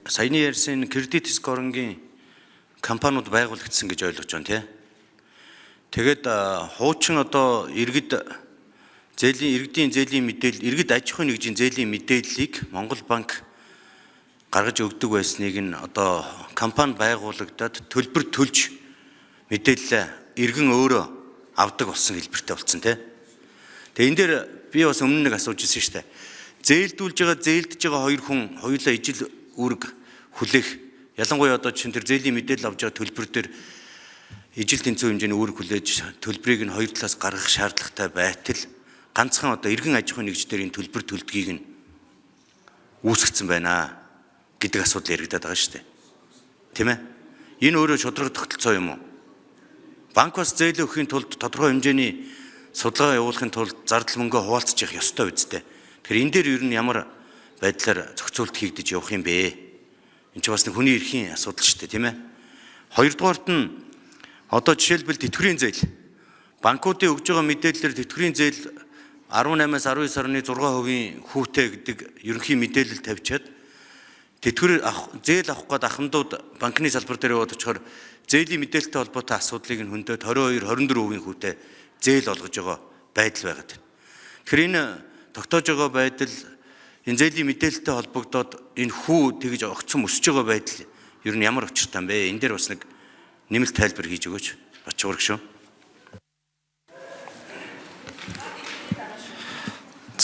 саяны ярьсан кредит скорингийн компаниуд байгуулагдсан гэж ойлгож байна тий. Тэгээд хуучин одоо иргэдийн зээлийн мэдээлэл, иргэд аж ахуйн нэгжийн зээлийн мэдээллийг Монгол банк гаргаж өгдөг байсныг нь одоо компани байгуулагдаад төлбөр төлж мэдээлэл иргэн өөрөө авдаг болсон хэлбэртэй болсон тий. Тэгээ энэ дээр би бас өмнө нэг асууж ирсэн шүү дээ. Зээлдэж байгаа хоёр хүн хоёулаа ижил үүрэг хүлээх, ялангуяа одоо чинь тэр зээлийн мэдээлэл авч байгаа төлбөр дээр ижил тэнцүү хэмжээний үүрэг хүлээж төлбөрийг нь хоёр талаас гаргах шаардлагатай байтал ганцхан одоо иргэн аж ахуйн нэгждэр энэ төлбөр төлдгийг нь үүсгэсэн байна гэдэг асуудал яригадаад байгаа шүү дээ. Тийм ээ? Энэ өөрөө шударга тогтолцоо юм уу? Банкос зээл өгөхийн тулд тодорхой хэмжээний судалгаа явуулахын тулд зардал мөнгө хуваалцах ёстой үстэй. Тэгэхээр энэ дээр ер нь ямар байдлаар зохицуулт хийгдэж явах юм бэ? Энд чинь бас нэг хүний эрхийн асуудал шүү дээ, тийм ээ? Хоёрдугаарт нь одоо жишээлбэл тэтгэврийн зээл. Банкуудын өгж байгаа мэдээлэлээр тэтгэврийн зээл 18-аас 19.6% хүүтэй гэдэг ерөнхий мэдээлэл тавьчаад зээл авах гээд ахмадууд банкны салбар дээр яваад очихоор зээлийн мэдээлэлтэй холбоотой асуудлыг нь хөндөд 22-24% хүүтэй зээл олгож байгаа байдал байгаад байна. Тэгэхээр энэ тогтоож байгаа байдал энэ зээлийн мэдээлэлтэй холбогдоод энэ хүү тэгж огцом өсөж байгаа байдал ер нь ямар учиртай юм бэ? Энэ дээр бас нэг нэмэлт тайлбар хийж өгөөч. Бачуурах шүү.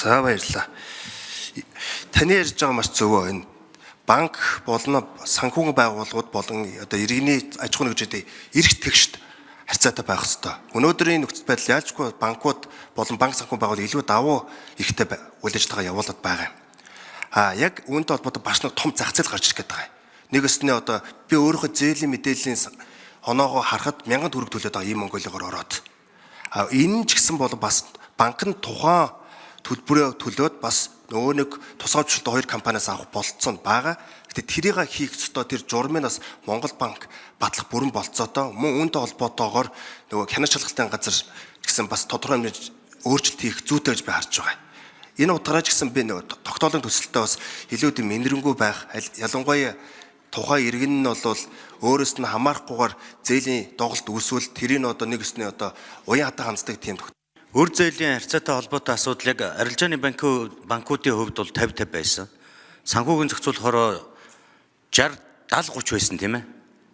За баярлалаа. Таны ярьж байгаа маш зөвөө. Энэ банк болон санхүүгийн байгууллагууд болон одоо иргэний аж ахуйн нэгжүүдийн эрх тэгшд харьцаатай байх ёстой. Өнөөдрийн нөхцөл байдал яалчгүй банкуд болон банк санхүүгийн байгууллага илүү давуу ихтэй үйл ажиллагаа явуулаад байгаа юм. Яг үүнтэй холбоотой бас нэг том зах зээл гарч ирэх гээд байгаа юм. Нэгэснээ одоо би өөрийнхөө зээлийн мэдээллийн оноогоо харахад 1000 төгрөг төлөөд байгаа ийм Монголиогоор ороод. Энэ ч гэсэн бол бас банк нь тухайн төлбөрөө төлөөд бас нөгөө нэг тусгай хоёр компаниас авах болцсон байгаа. Гэтэ тэрийг хийх ёстой тэр журмынаас Монгол банк батлах бүрэн болцоотой мөн үүнтэй холбоотойгоор нөгөө хянаж шалгалтын газар гэсэн бас тодорхой хэмжээнд өөрчлөлт хийх зүйтэй гэж би харж байгаа. Энэ утгаараа ч гэсэн би нөгөө тогтоолын төсөлтөд бас илүү мэнэрэнгүй байх, ялангуяа тухайн иргэн нь бол өөрөөс нь хамаарахгүйгээр зээлийн доголд үүсвэл тэрийг одоо нэгэсний одоо уян хатаа ханддаг тийм. Өр зээлийн харьцаатай холбоотой асуудлыг арилжааны банкуудын хувьд бол 50-50 байсан. Санхүүгийн зохицуулахороо 60-70-30 байсан тийм ээ.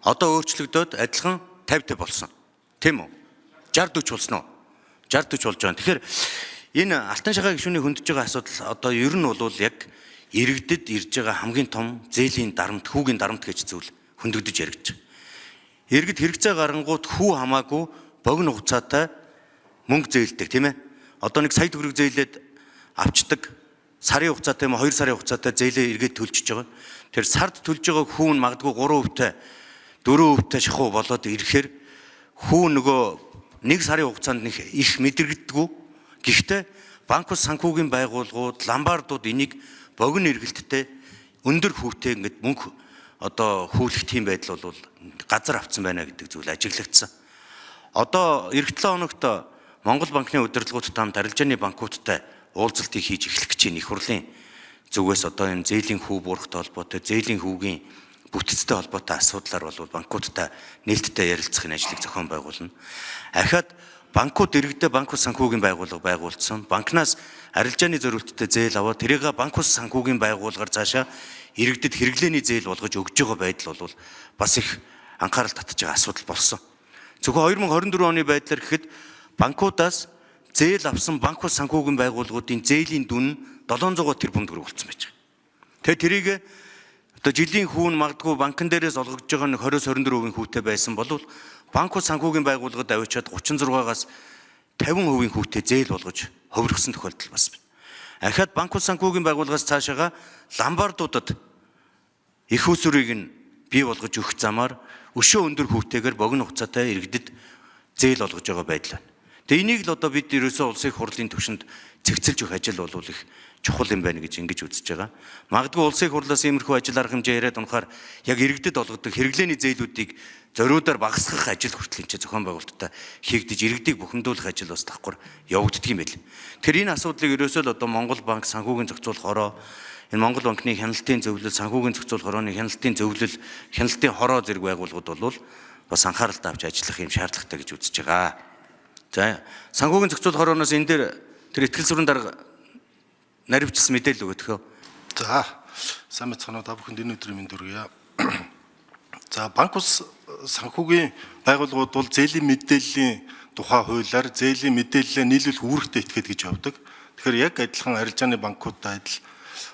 Одоо өөрчлөгдөөд адилхан 50-50 болсон. Тийм үү? 60-40 болсон уу? 60-40 болж байгаа. Тэгэхээр энэ алтан шагаа гишүүний хөндөж байгаа асуудал одоо ер нь бол яг иргэдэд ирж байгаа хамгийн том зээлийн дарамт, хүүгийн дарамт гэж зүйл хөндөгдөж яригдж байгаа. Иргэд хэрэгцээ гарангууд хүү хамаагүй богино хугацаатай мөнгө зээлдэг тийм ээ. Одоо нэг сая төгрөг зээлээд авчдаг сарын хугацаатай юм 2 сарын хугацаатай зээлээ эргээд төлчихөж байгаа. Тэр сард төлж байгаа хүүн магадгүй 3%-тай 4%-тай шахуу болоод ирэхээр хүү нөгөө 1 сарын хугацаанд их мэдрэгддэггүй. Гэхдээ банкус санхүүгийн байгууллагууд, ломбардууд энийг богино эргэлттэй өндөр хүүтэй ингээд мөнгө одоо хүүлэх тийм байдал бол газар авцсан байна гэдэг зүйл ажиглагдсан. Одоо эх 7 хоногт Монгол банкны удирдлагуудтай хамт арилжааны банкуудтай уулзалтыг хийж эхлэх гэж байна. Их хурлын зүгээс одоо энэ зээлийн хүү буурахтай холбоотой, зээлийн хүүгийн бүтцтэй холбоотой асуудлаар бол банкуудтай нээлттэй ярилцахын ажлыг зохион байгуулна. Ахаад банкуд иргэдээ банкус санхүүгийн байгууллага байгуулсан. Банкнаас арилжааны зориулттай зээл аваад тэрийг банкус санхүүгийн байгууллагаар цаашаа иргэдэд хэрэглээний зээл болгож өгж байгаа байдал бол бас их анхаарал татж байгаа асуудал болсон. Зөвхөн 2024 оны байдлаар гэхэд банкудаас зээл авсан банкус санхүүгийн байгууллагуудын зээлийн дүн 700 тэрбум төгрөг болсон байж байгаа. Тэгээ тэрийг одоо жилийн хүүн магадгүй банкн дээрээс олгож байгаа нэг 20-24% хүүтэй байсан бол банкус санхүүгийн байгууллагад авчиад 36-аас 50% хүүтэй зээл болгож хувирсан тохиолдол бас байна. Ахаад банкус санхүүгийн байгууллагаас цаашаага ломбардуудад их усүрийг нь бий болгож өгөх замаар өшөө өндөр хүүтэйгээр богино хугацаатай иргэдэд зээл олгож байгаа байдал байна. Тэгээ энийг л одоо бид ерөөсөө улсын их хурлын түвшинд цэгцэлж өгөх ажил бол их чухал юм байна гэж ингэж үзэж байгаа. Магадгүй улсын их хурлаас иймэрхүү ажил арга хэмжээ яриад унахаар яг иргэдэд олгодог хэрэглээний зээлүүдийг зориудаар багасгах ажил хүртэл энэ зохион байгуулалттай хийгдэж иргэдийг бухимдуулах ажил бас давхар явагддаг юм байл. Тэгэхээр энэ асуудлыг ерөөсөө л одоо Монгол банк санхүүгийн зохицуулахороо энэ Монгол банкны хяналтын зөвлөл, санхүүгийн зохицуулах хорооны хяналтын зөвлөл, хяналтын хороо зэрэг байгууллагууд бол бас анхаарал тавьж ажиллах юм шаардлагатай гэж үзэж байгаа. За санхүүгийн зохицуулах хорооноос энэ дээр тэр ихтгэл сүрэн дарга наривчлсан мэдээлэл өгөх. За сайн мэцхан та бүхэнд энэ өдрийн мэнд хүргье. За банк ус санхүүгийн байгууллагууд бол зээлийн мэдээллийн тухай хуулиар зээлийн мэдээлэлээ нийлүүлэх үүрэгтэй этгээд гэж явдаг. Тэгэхээр яг адилхан арилжааны банкудтай адил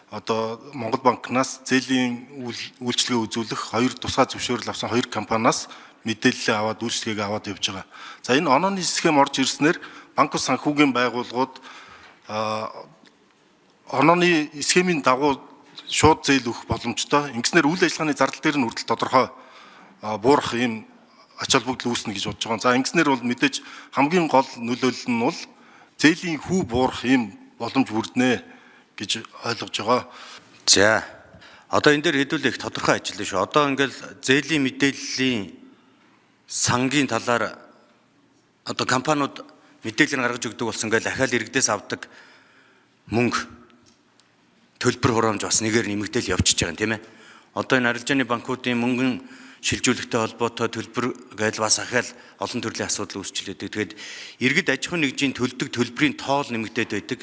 одоо Монгол банкнаас зээлийн үйлчлэгээ үзүүлэх хоёр тусгай зөвшөөрөл авсан хоёр компаниас мэдээлэл аваад үйлчлэгийг аваад явж байгаа. За энэ онооны схем орж ирснээр банк ус санхүүгийн байгууллагууд онооны схемийн дагуу шууд зээл өгөх боломжтой. Ингэснээр үйл ажиллагааны зардал дээр нь хүртэл тодорхой буурах юм ач холбогдол үүснэ гэж бодож байгаа. За ингэснээр бол мэдээж хамгийн гол нөлөөлөл нь бол зээлийн хүү буурах юм боломж бүрднэ гэж ойлгож байгаа. За одоо энэ дээр хэдүүлэх тодорхой ажил шүү. Одоо ингээл зээлийн мэдээллийн сангийн талаар одоо компаниуд мэдээлэл гаргаж өгдөг болсон ингээл ахаал иргэдээс авдаг мөнгө төлбөр хураамж бас нэгээр нэмэгдээл явчихж байгаа юм тийм ээ. Одоо энэ арилжааны банкуудын мөнгөн шилжүүлэгтэй холбоотой төлбөр гээл бас ахаал олон төрлийн асуудал үүсчлээдэг. Тэгээд иргэд аж ахуйн нэгжийн төлдөг төлбөрийн тоол нэмэгдээд байдаг,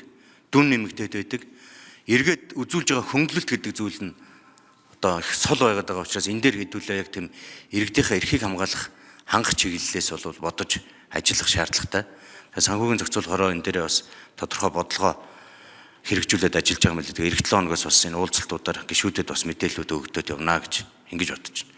дүн нэмэгдээд байдаг. Иргэд үзүүлж байгаа хөнгөлөлт гэдэг зүйл нь одоо их сул байгаад байгаа учраас энэ дээр хэдүүлээ яг тийм иргэдийнхээ эрхийг хамгаалах хангах чиглэлээс бол бодож ажиллах шаардлагатай. Санхүүгийн зохицуулах хороо энэ дээрээ бас тодорхой бодлогоо хэрэгжүүлээд ажиллаж байгаа юм л дээ. Эх 7 хоногоос бас энэ уулзалтуудаар гишүүдэд бас мэдээлэлүүд өгөгдөд явна гэж ингэж бодож байна.